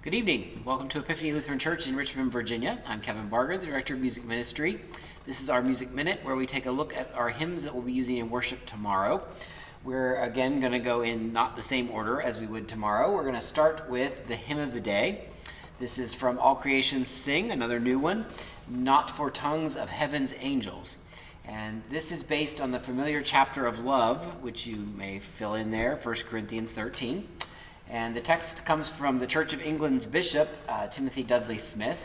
Good evening. Welcome to Epiphany Lutheran Church in Richmond, Virginia. I'm Kevin Barger, the Director of Music Ministry. This is our Music Minute, where we take a look at our hymns that we'll be using in worship tomorrow. We're again going to go in not the same order as we would tomorrow. We're going to start with the hymn of the day. This is from All Creation Sing, another new one, Not for Tongues of Heaven's Angels. And this is based on the familiar chapter of love, which you may fill in there, 1 Corinthians 13. And the text comes from the Church of England's bishop, Timothy Dudley Smith.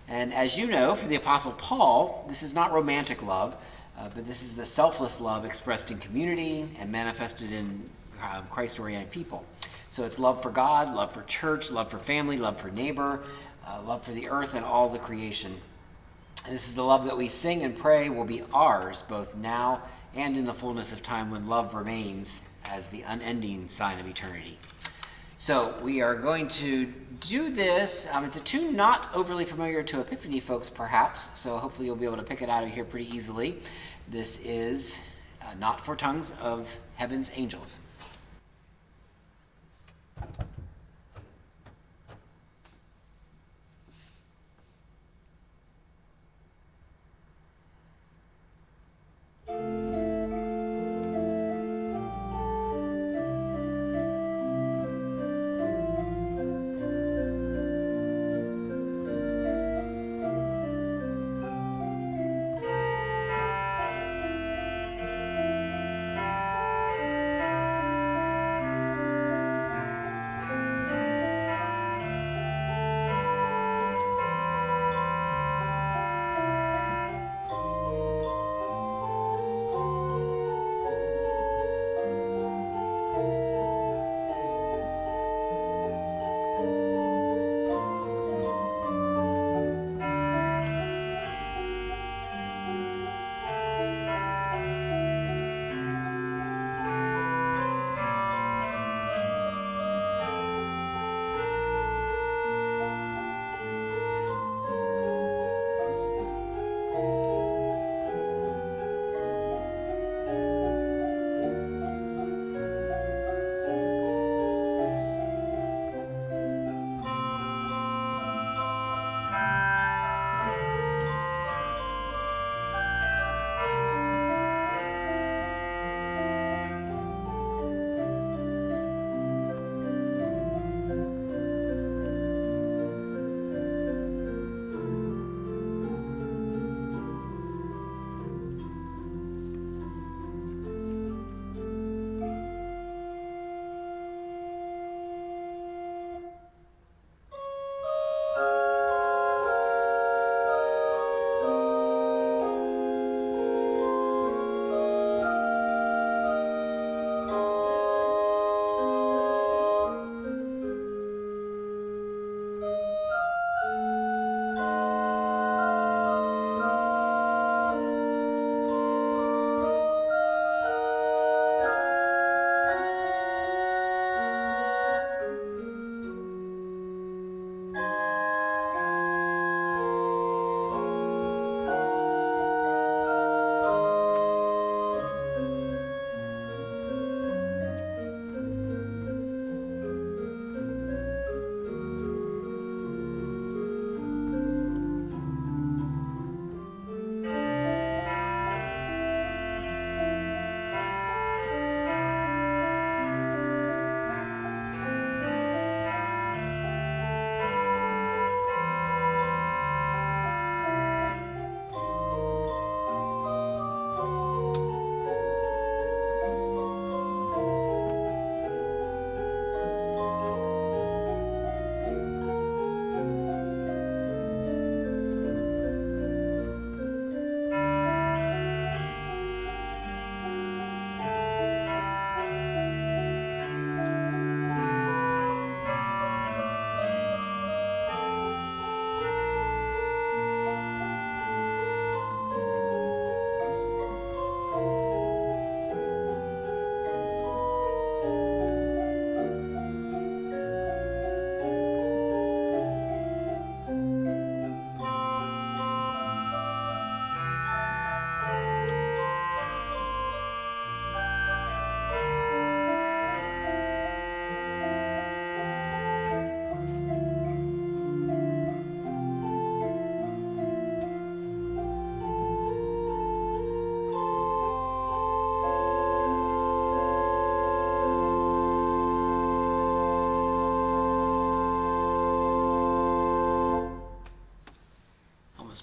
And as you know, for the Apostle Paul, this is not romantic love, but this is the selfless love expressed in community and manifested in Christ-oriented people. So it's love for God, love for church, love for family, love for neighbor, love for the earth and all the creation. And this is the love that we sing and pray will be ours, both now and in the fullness of time when love remains as the unending sign of eternity. So we are going to do this. It's a tune not overly familiar to Epiphany folks, perhaps, so hopefully you'll be able to pick it out of here pretty easily. This is Not for Tongues of Heaven's Angels.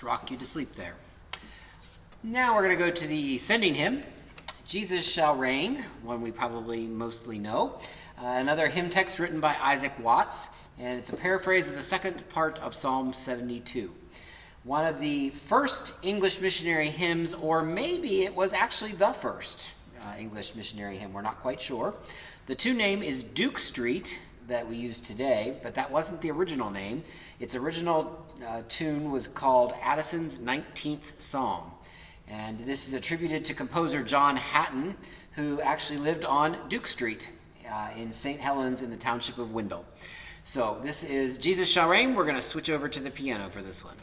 rock you to sleep there. Now we're going to go to the sending hymn, Jesus Shall Reign, one we probably mostly know. Another hymn text written by Isaac Watts, and it's a paraphrase of the second part of Psalm 72. One of the first English missionary hymns, or maybe it was actually the first English missionary hymn, we're not quite sure. The tune name is Duke Street that we use today, but that wasn't the original name. Its original tune was called Addison's 19th Psalm. And this is attributed to composer John Hatton, who actually lived on Duke Street in St. Helens in the township of Windle. So this is Jesus Shall Reign. We're going to switch over to the piano for this one.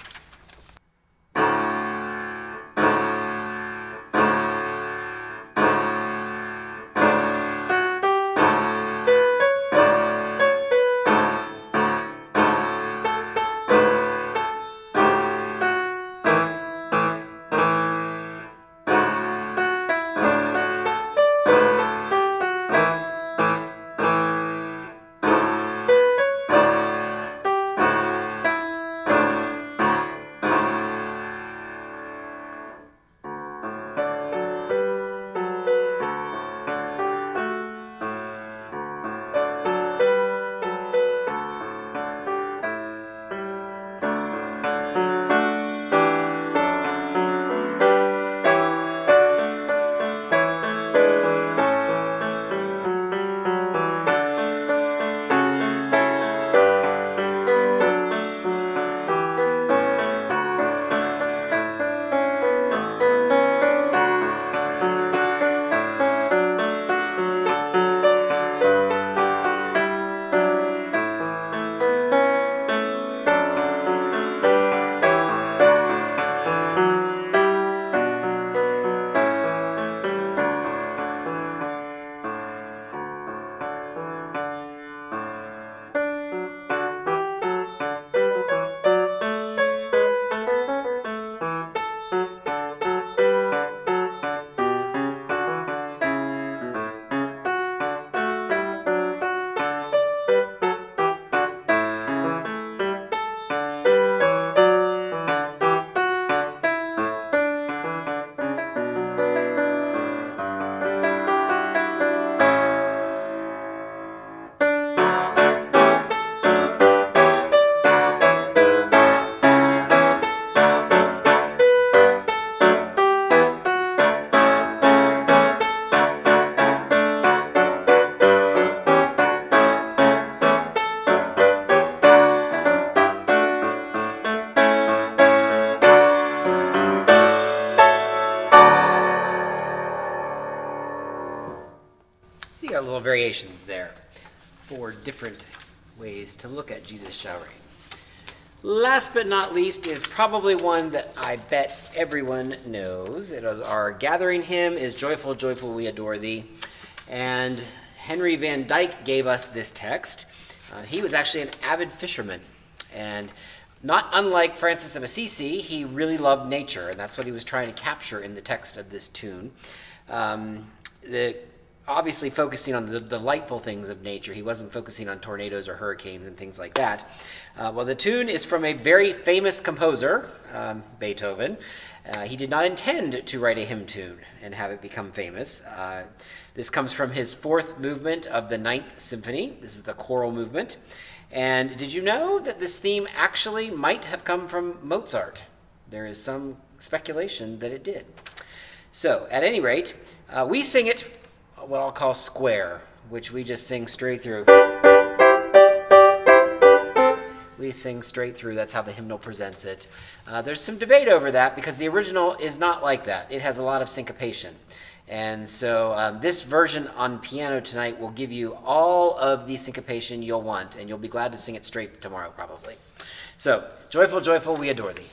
You got little variations there, 4 different ways to look at Jesus Shall Reign. Last but not least is probably one that I bet everyone knows. It is our gathering hymn, is Joyful, Joyful, We Adore Thee. And Henry Van Dyke gave us this text. He was actually an avid fisherman. And not unlike Francis of Assisi, he really loved nature, and that's what he was trying to capture in the text of this tune. Obviously focusing on the delightful things of nature. He wasn't focusing on tornadoes or hurricanes and things like that. Well, the tune is from a very famous composer, Beethoven. He did not intend to write a hymn tune and have it become famous. This comes from his 4th movement of the 9th Symphony. This is the choral movement. And did you know that this theme actually might have come from Mozart? There is some speculation that it did. So, at any rate, we sing it what I'll call square, which we just sing straight through. We sing straight through. That's how the hymnal presents it. There's some debate over that because the original is not like that. It has a lot of syncopation. And so this version on piano tonight will give you all of the syncopation you'll want, and you'll be glad to sing it straight tomorrow probably. So, Joyful, Joyful, We Adore Thee.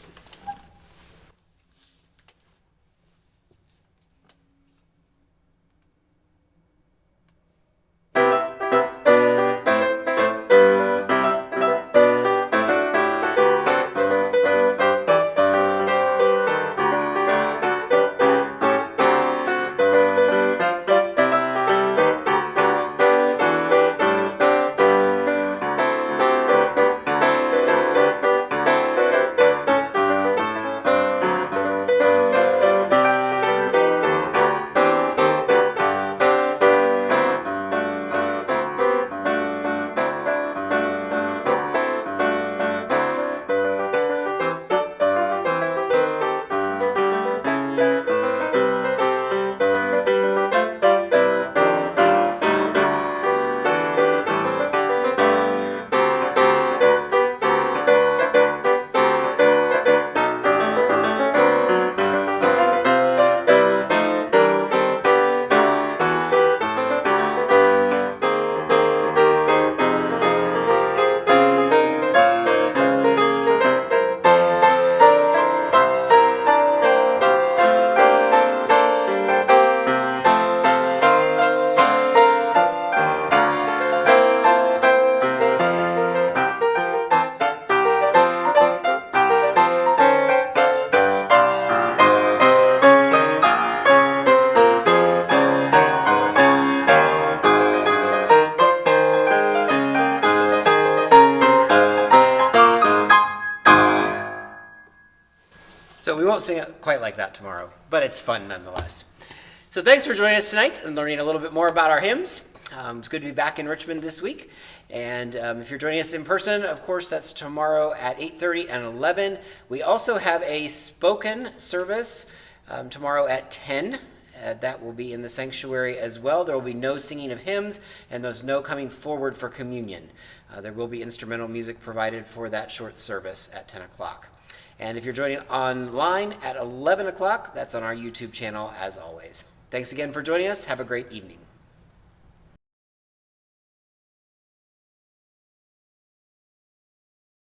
quite like that tomorrow, but it's fun nonetheless. So thanks for joining us tonight and learning a little bit more about our hymns. It's good to be back in Richmond this week. And if you're joining us in person, of course, that's tomorrow at 8:30 and 11. We also have a spoken service tomorrow at 10. That will be in the sanctuary as well. There will be no singing of hymns, and there's no coming forward for communion. There will be instrumental music provided for that short service at 10 o'clock. And if you're joining online at 11 o'clock, that's on our YouTube channel as always. Thanks again for joining us. Have a great evening.